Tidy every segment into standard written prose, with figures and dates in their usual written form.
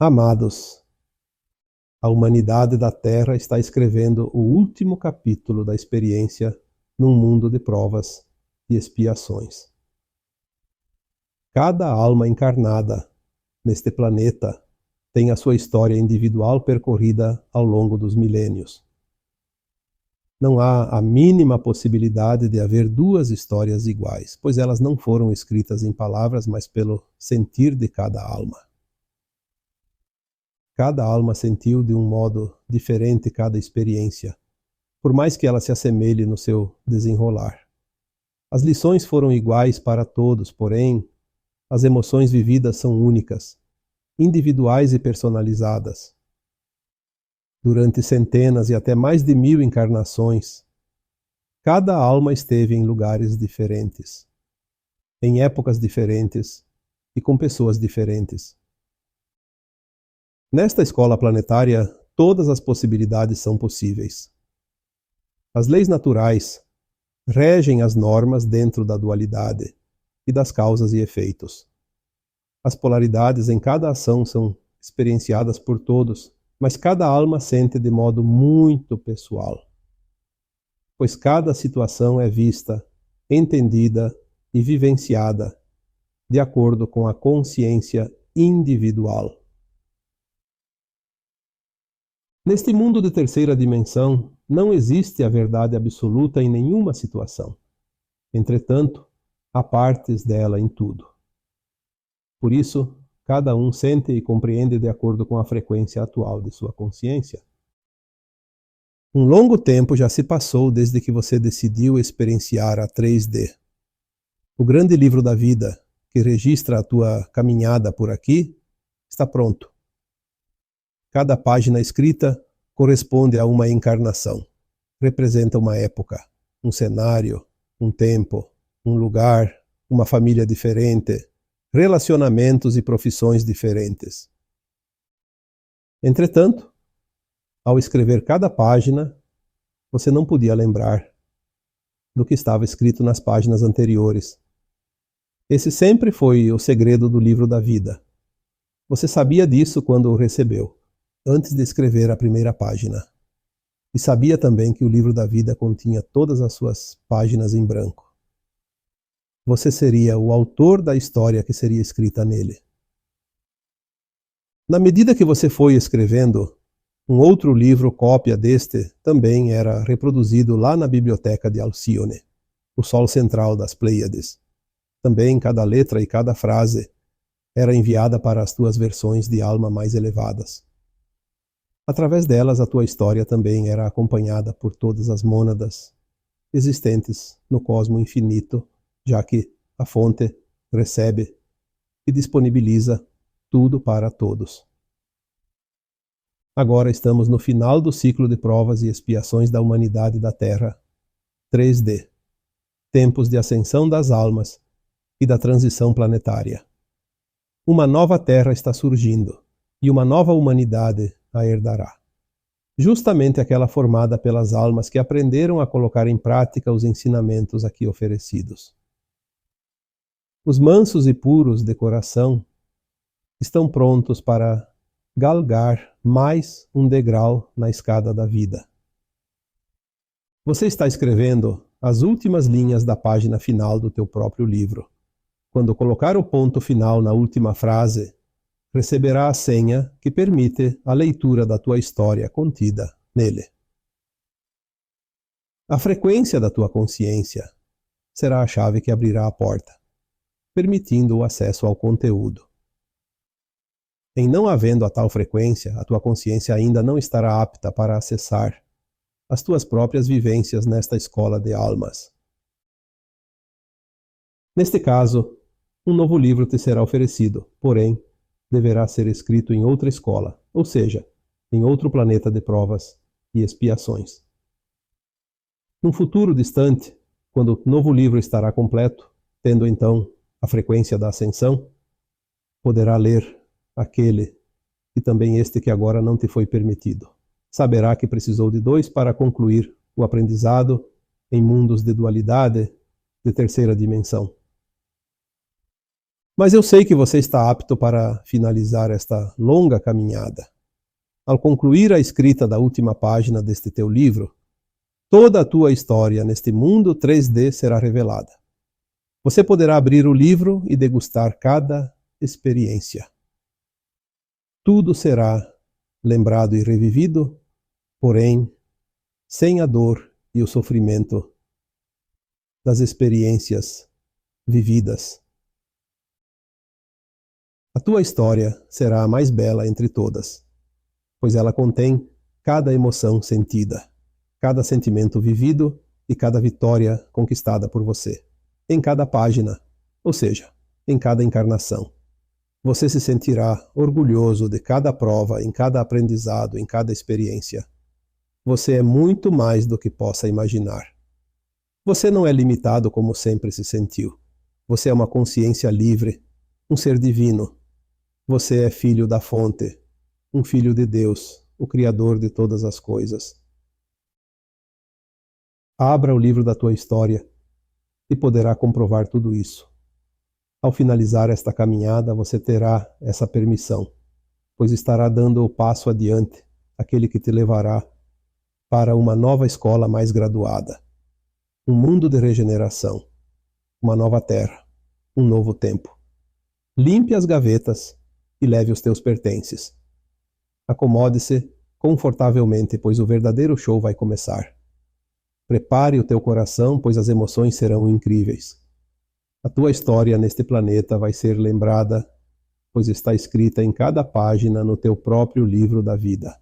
Amados, a humanidade da Terra está escrevendo o último capítulo da experiência num mundo de provas e expiações. Cada alma encarnada neste planeta tem a sua história individual percorrida ao longo dos milênios. Não há a mínima possibilidade de haver duas histórias iguais, pois elas não foram escritas em palavras, mas pelo sentir de cada alma. Cada alma sentiu de um modo diferente cada experiência, por mais que ela se assemelhe no seu desenrolar. As lições foram iguais para todos, porém, as emoções vividas são únicas, individuais e personalizadas. Durante centenas e até mais de 1000 encarnações, cada alma esteve em lugares diferentes, em épocas diferentes e com pessoas diferentes. Nesta escola planetária, todas as possibilidades são possíveis. As leis naturais regem as normas dentro da dualidade e das causas e efeitos. As polaridades em cada ação são experienciadas por todos, mas cada alma sente de modo muito pessoal, pois cada situação é vista, entendida e vivenciada de acordo com a consciência individual. Neste mundo de terceira dimensão, não existe a verdade absoluta em nenhuma situação. Entretanto, há partes dela em tudo. Por isso, cada um sente e compreende de acordo com a frequência atual de sua consciência. Um longo tempo já se passou desde que você decidiu experienciar a 3D. O grande livro da vida, que registra a tua caminhada por aqui, está pronto. Cada página escrita corresponde a uma encarnação. Representa uma época, um cenário, um tempo, um lugar, uma família diferente, relacionamentos e profissões diferentes. Entretanto, ao escrever cada página, você não podia lembrar do que estava escrito nas páginas anteriores. Esse sempre foi o segredo do livro da vida. Você sabia disso quando o recebeu, antes de escrever a primeira página. E sabia também que o livro da vida continha todas as suas páginas em branco. Você seria o autor da história que seria escrita nele. Na medida que você foi escrevendo, um outro livro cópia deste também era reproduzido lá na biblioteca de Alcione, o sol central das Pleiades. Também cada letra e cada frase era enviada para as tuas versões de alma mais elevadas. Através delas, a tua história também era acompanhada por todas as mônadas existentes no cosmo infinito, já que a fonte recebe e disponibiliza tudo para todos. Agora estamos no final do ciclo de provas e expiações da humanidade da Terra, 3D, tempos de ascensão das almas e da transição planetária. Uma nova Terra está surgindo e uma nova humanidade a herdará. Justamente aquela formada pelas almas que aprenderam a colocar em prática os ensinamentos aqui oferecidos. Os mansos e puros de coração estão prontos para galgar mais um degrau na escada da vida. Você está escrevendo as últimas linhas da página final do teu próprio livro. Quando colocar o ponto final na última frase, receberá a senha que permite a leitura da tua história contida nele. A frequência da tua consciência será a chave que abrirá a porta, permitindo o acesso ao conteúdo. Em não havendo a tal frequência, a tua consciência ainda não estará apta para acessar as tuas próprias vivências nesta escola de almas. Neste caso, um novo livro te será oferecido, porém, deverá ser escrito em outra escola, ou seja, em outro planeta de provas e expiações. Num futuro distante, quando o novo livro estará completo, tendo então a frequência da ascensão, poderá ler aquele e também este que agora não te foi permitido. Saberá que precisou de 2 para concluir o aprendizado em mundos de dualidade de terceira dimensão. Mas eu sei que você está apto para finalizar esta longa caminhada. Ao concluir a escrita da última página deste teu livro, toda a tua história neste mundo 3D será revelada. Você poderá abrir o livro e degustar cada experiência. Tudo será lembrado e revivido, porém, sem a dor e o sofrimento das experiências vividas. A tua história será a mais bela entre todas, pois ela contém cada emoção sentida, cada sentimento vivido e cada vitória conquistada por você, em cada página, ou seja, em cada encarnação. Você se sentirá orgulhoso de cada prova, em cada aprendizado, em cada experiência. Você é muito mais do que possa imaginar. Você não é limitado como sempre se sentiu. Você é uma consciência livre, um ser divino. Você é filho da fonte, um filho de Deus, o Criador de todas as coisas. Abra o livro da tua história e poderá comprovar tudo isso. Ao finalizar esta caminhada, você terá essa permissão, pois estará dando o passo adiante, aquele que te levará para uma nova escola mais graduada, um mundo de regeneração, uma nova terra, um novo tempo. Limpe as gavetas e leve os teus pertences. Acomode-se confortavelmente, pois o verdadeiro show vai começar. Prepare o teu coração, pois as emoções serão incríveis. A tua história neste planeta vai ser lembrada, pois está escrita em cada página no teu próprio livro da vida.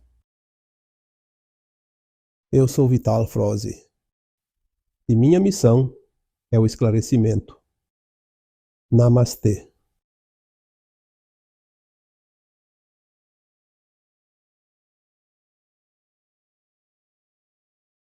Eu sou Vital Froese, e minha missão é o esclarecimento. Namastê.